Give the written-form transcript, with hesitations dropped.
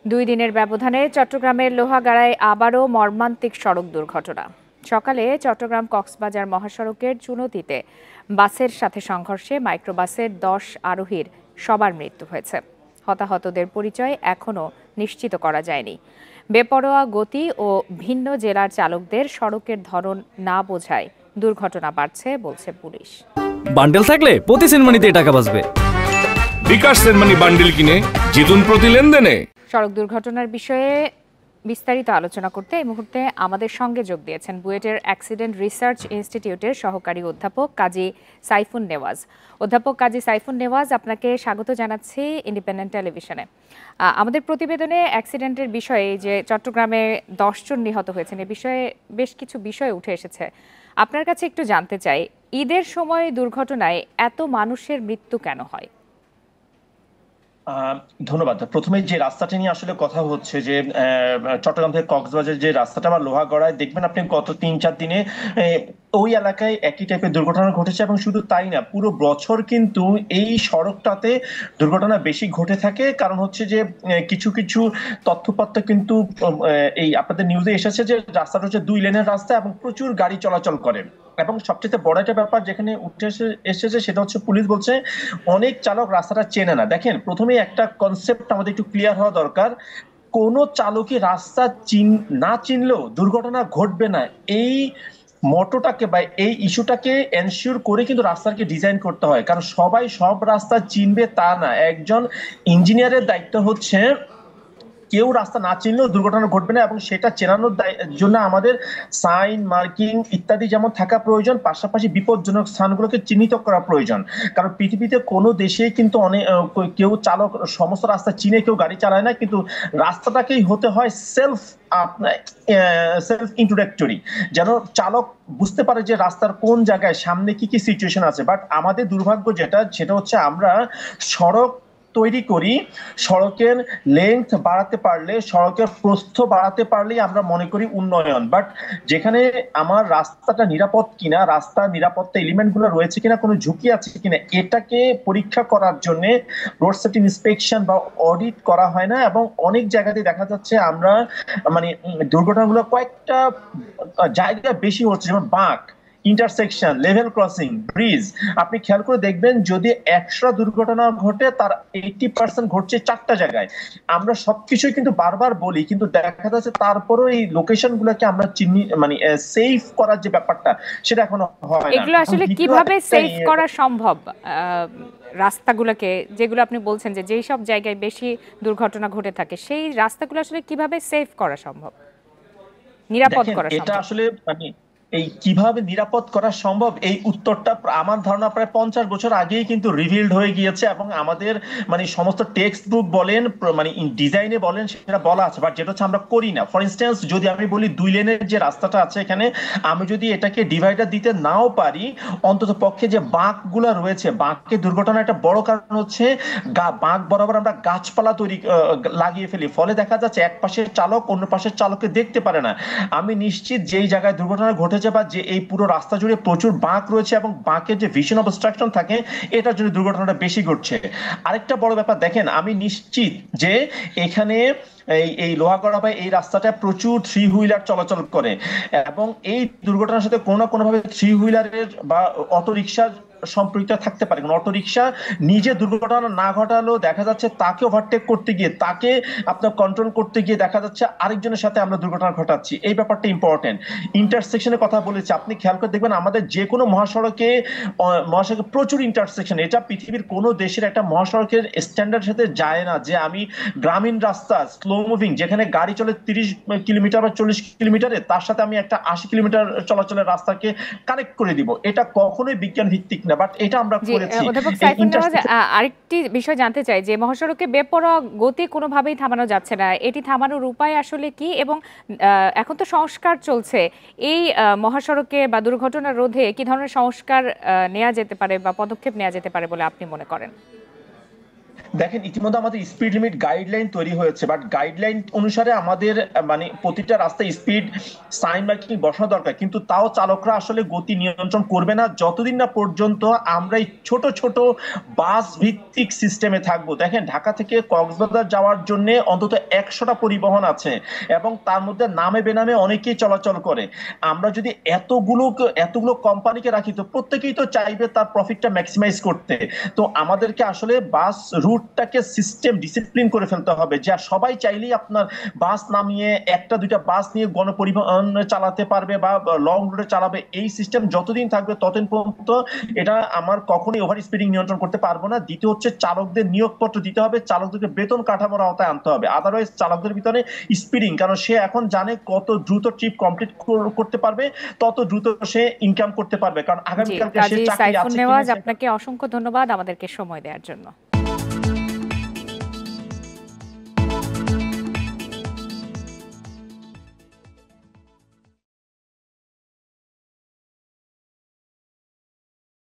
দুই দিনের ব্যবধানে চট্টগ্রামের লোহাগাড়ায় আবারও মর্মান্তিক সড়ক দুর্ঘটনা। সকালে চট্টগ্রাম কক্সবাজার মহাসড়কের চুনতিতে বাসের সাথে সংঘর্ষে মাইক্রোবাসের 10 আরোহীর সবার মৃত্যু হয়েছে। হতাহতদের পরিচয় এখনও নিশ্চিত করা যায়নি। বেপরোয়া গতি ও ভিন্ন জেলার চালকদের সড়কের ধরন না বোঝায় দুর্ঘটনা বাড়ছে বলছে পুলিশ। বান্ডেল থাকলে প্রতি সেনমানিতে টাকা বাঁচবে। বিকাশ সেনমানি বান্ডেল কিনে জিতুন প্রতি লেনদেনে। সড়ক দুর্ঘটনার বিষয়ে বিস্তারিত আলোচনা করতে এই মুহূর্তে আমাদের সঙ্গে যোগ দিয়েছেন বুয়েটের অ্যাক্সিডেন্ট রিসার্চ ইনস্টিটিউটের সহকারী অধ্যাপক কাজী সাইফুন নেওয়াজ। অধ্যাপক কাজী সাইফুন নেওয়াজ, আপনাকে স্বাগত জানাচ্ছি ইন্ডিপেন্ডেন্ট টেলিভিশনে। আমাদের প্রতিবেদনে অ্যাক্সিডেন্টের বিষয়ে যে চট্টগ্রামে 10 জন নিহত হয়েছেন এ বিষয়ে বেশ কিছু বিষয় উঠে এসেছে। আপনার কাছে একটু জানতে চাই, ঈদের সময় দুর্ঘটনায় এত মানুষের মৃত্যু কেন হয়? ধন্যবাদ। প্রথমে যে রাস্তাটা নিয়ে আসলে কথা হচ্ছে যে চট্টগ্রাম থেকে কক্সবাজার যে রাস্তাটা বা লোহাগড়ায় দেখবেন আপনি গত 3-4 দিনে ওই এলাকায় একই টাইপের দুর্ঘটনা ঘটেছে, এবং শুধু তাই না, পুরো বছর কিন্তু এই সড়কটাতে দুর্ঘটনা বেশি ঘটে থাকে। কারণ হচ্ছে যে কিছু কিছু তথ্যপত্র কিন্তু এই আপনাদের নিউজে এসেছে যে রাস্তাটা হচ্ছে 2 লেনের রাস্তা এবং প্রচুর গাড়ি চলাচল করে। এবং সবচেয়ে বড় একটা ব্যাপার যেখানে উঠে এসেছে সেটা হচ্ছে পুলিশ বলছে অনেক চালক রাস্তাটা চেনে না। দেখেন, প্রথমে একটা কনসেপ্ট আমাদের একটু ক্লিয়ার হওয়া দরকার। কোন চালকই রাস্তা না চিনলেও দুর্ঘটনা ঘটবে না, এই মোটোটাকে বা এই ইস্যুটাকে এনশিওর করে কিন্তু রাস্তাকে ডিজাইন করতে হয়। কারণ সবাই সব রাস্তা চিনবে তা না। একজন ইঞ্জিনিয়ারের দায়িত্ব হচ্ছে কেউ রাস্তা না চিনলেও দুর্ঘটনা ঘটবে না, এবং সেটা চেনানোর জন্য আমাদের সাইন মার্কিং ইত্যাদি যেমন থাকা প্রয়োজন, পাশাপাশি বিপজ্জনক স্থানগুলোকে চিহ্নিত করা প্রয়োজন। কারণ পৃথিবীতে কোনো দেশেই কিন্তু অনেক কেউ চালক সমস্ত রাস্তা চিনে কেউ গাড়ি চালায় না, কিন্তু রাস্তাটাকেই হতে হয় সেলফ ইন্ট্রোডাক্টরি, যেন চালক বুঝতে পারে যে রাস্তার কোন জায়গায় সামনে কি কি সিচুয়েশন আছে। বাট আমাদের দুর্ভাগ্য সেটা হচ্ছে আমরা সড়ক তৈরি করি, সড়কের লেন্থ বাড়াতে পারলে, সড়কের প্রস্থ বাড়াতে পারলেই আমরা মনে করি উন্নয়ন। বাট যেখানে আমার রাস্তাটা নিরাপদ কিনা, রাস্তার নিরাপত্তা এলিমেন্ট গুলো রয়েছে কিনা, কোনো ঝুঁকি আছে কিনা, এটাকে পরীক্ষা করার জন্য রোড সেফটি ইন্সপেকশন বা অডিট করা হয় না। এবং অনেক জায়গাতে দেখা যাচ্ছে আমরা মানে দুর্ঘটনাগুলো কয়েকটা জায়গায় বেশি হচ্ছে, যেমন বাঁক, ইন্টারসেকশন, লেভেল ক্রসিং, ব্রিজ। আপনি খেয়াল করে দেখবেন যদি 100 দুর্ঘটনা ঘটে তার 80% ঘটছে 4টা জায়গায়। আমরা সবকিছুই কিন্তু বারবার বলি, কিন্তু দেখা যাচ্ছে তারপরও এই লোকেশন গুলোকে আমরা চিনি মানে সেফ করার যে ব্যাপারটা সেটা এখনো হয় না। এগুলো আসলে কিভাবে সেফ করা সম্ভব? রাস্তাগুলোকে, যেগুলো আপনি বলছেন যে যেই সব জায়গায় বেশি দুর্ঘটনা ঘটে থাকে, সেই রাস্তাগুলো আসলে কিভাবে সেফ করা সম্ভব, নিরাপদ করা সম্ভব? এটা আসলে এই কিভাবে নিরাপদ করা সম্ভব, এই উত্তরটা আমার ধারণা প্রায় 50 বছর আগেই কিন্তু রিভিলড হয়ে গিয়েছে, এবং আমাদের সমস্ত টেক্সট বুক বলেন ডিজাইনে বলেন সেটা বলা আছে। বাট যেটা হচ্ছে আমরা করি না। ফর ইনস্টেন্স, যদি আমি বলি 2 লেনের যে রাস্তাটা আছে এখানে, আমি যদি এটাকে ডিভাইডার দিতে নাও পারি, অন্তত পক্ষে যে বাঁকগুলো রয়েছে, বাঁকে দুর্ঘটনার একটা বড় কারণ হচ্ছে বাঁক বরাবর আমরা গাছপালা লাগিয়ে ফেলি, ফলে দেখা যাচ্ছে এক পাশের চালক অন্য পাশের চালককে দেখতে পারে না। আমি নিশ্চিত যেই জায়গায় দুর্ঘটনা ঘটেছে বা যে এই পুরো রাস্তা জুড়ে প্রচুর বাঁক রয়েছে এবং বাঁকের যে ভিশন অবস্ট্রাকশন থাকে, এটার জন্য দুর্ঘটনাটা বেশি ঘটছে। আরেকটা বড় ব্যাপার দেখেন, আমি নিশ্চিত যে এখানে এই লোহাগড়া বা এই রাস্তাটা প্রচুর 3 হুইলার চলাচল করে, এবং এই দুর্ঘটনার সাথে কোনো না কোনো ভাবে 3 হুইলারের বা অটো রিকশার সম্পৃক্ত থাকতে পারে। অটো রিকশা নিজে দুর্ঘটনা না ঘটালেও দেখা যাচ্ছে তাকে ওভারটেক করতে গিয়ে, তাকে আপনার কন্ট্রোল করতে গিয়ে দেখা যাচ্ছে আরেকজনের সাথে আমরা দুর্ঘটনা ঘটাচ্ছি। এই ব্যাপারটা ইম্পর্টেন্ট। ইন্টারসেকশনের কথা বলেছি, আপনি খেয়াল করে দেখবেন আমাদের যে কোনো মহাসড়কে প্রচুর ইন্টারসেকশন। এটা পৃথিবীর কোনো দেশের একটা মহাসড়কের স্ট্যান্ডার্ড সাথে যায় না যে আমি গ্রামীণ রাস্তা স্লো মুভিং, যেখানে গাড়ি চলে 30 কিলোমিটার বা 40 কিলোমিটারে, তার সাথে আমি একটা 80 কিলোমিটার চলাচলের রাস্তাকে কানেক্ট করে দিব। এটা কখনোই বিজ্ঞান ভিত্তিক না, বাট এটা আমরা করেছি। অধ্যাপক সাইফুন নেওয়াজ, আরেকটি বিষয় জানতে চাই যে মহাসড়কে বেপরোয়া গতি কোনোভাবেই থামানো যাচ্ছে না, এটি থামানোর উপায় আসলে কি? এবং এখন তো সংস্কার চলছে, এই মহাসড়কে বা দুর্ঘটনা রোধে কি ধরনের সংস্কার নেওয়া যেতে পারে বা পদক্ষেপ নেওয়া যেতে পারে বলে আপনি মনে করেন? দেখেন ইতিমধ্যে আমাদের স্পিড লিমিট গাইডলাইন তৈরি হয়েছে, বাট গাইডলাইন অনুসারে আমাদের মানে প্রতিটা রাস্তায় স্পিড সাইন মার্কিং বসানো দরকার, কিন্তু তাও চালকরা আসলে গতি নিয়ন্ত্রণ করবে না যতদিন না পর্যন্ত আমরা এই ছোট ছোট বাস ভিত্তিক সিস্টেমে থাকবো। দেখেন ঢাকা থেকে কক্সবাজার যাওয়ার জন্য অন্তত 100টা পরিবহন আছে এবং তার মধ্যে নামে বেনামে অনেকেই চলাচল করে। আমরা যদি এতগুলো কোম্পানিকে রাখি তো প্রত্যেকেই তো চাইবে তার প্রফিটটা ম্যাক্সিমাইজ করতে। তো আমাদেরকে আসলে বাস রুটটাকে সিস্টেম ডিসিপ্লিন করে ফেলতে হবে, যা সবাই চাইলেই আপনার বাস নামিয়ে একটা দুইটা বাস নিয়ে গণপরিবহন চালাতে পারবে বা লং রুটে চালাবে। এই সিস্টেম যতদিন থাকবে ততদিন পর্যন্ত এটা আমার কখনোই ওভার স্পিডিং নিয়ন্ত্রণ করতে পারবো না। দ্বিতীয় হচ্ছে চালকদের নিয়োগপত্র দিতে হবে, চালকদেরকে বেতন কাঠামোর আওতায় আনতে হবে, আদারওয়াইজ চালকদের ভিতরে স্পিডিং, কারণ সে এখন জানে কত দ্রুত ট্রিপ কমপ্লিট করতে পারবে, তত দ্রুত সে ইনকাম করতে পারবে, কারণ জি, আগামীকালকে সে কাজী চাকরি সাইফুন আছে নেওয়াজ, কিনা আপনাকে অসংখ্য ধন্যবাদ আমাদেরকে সময় দেওয়ার জন্য।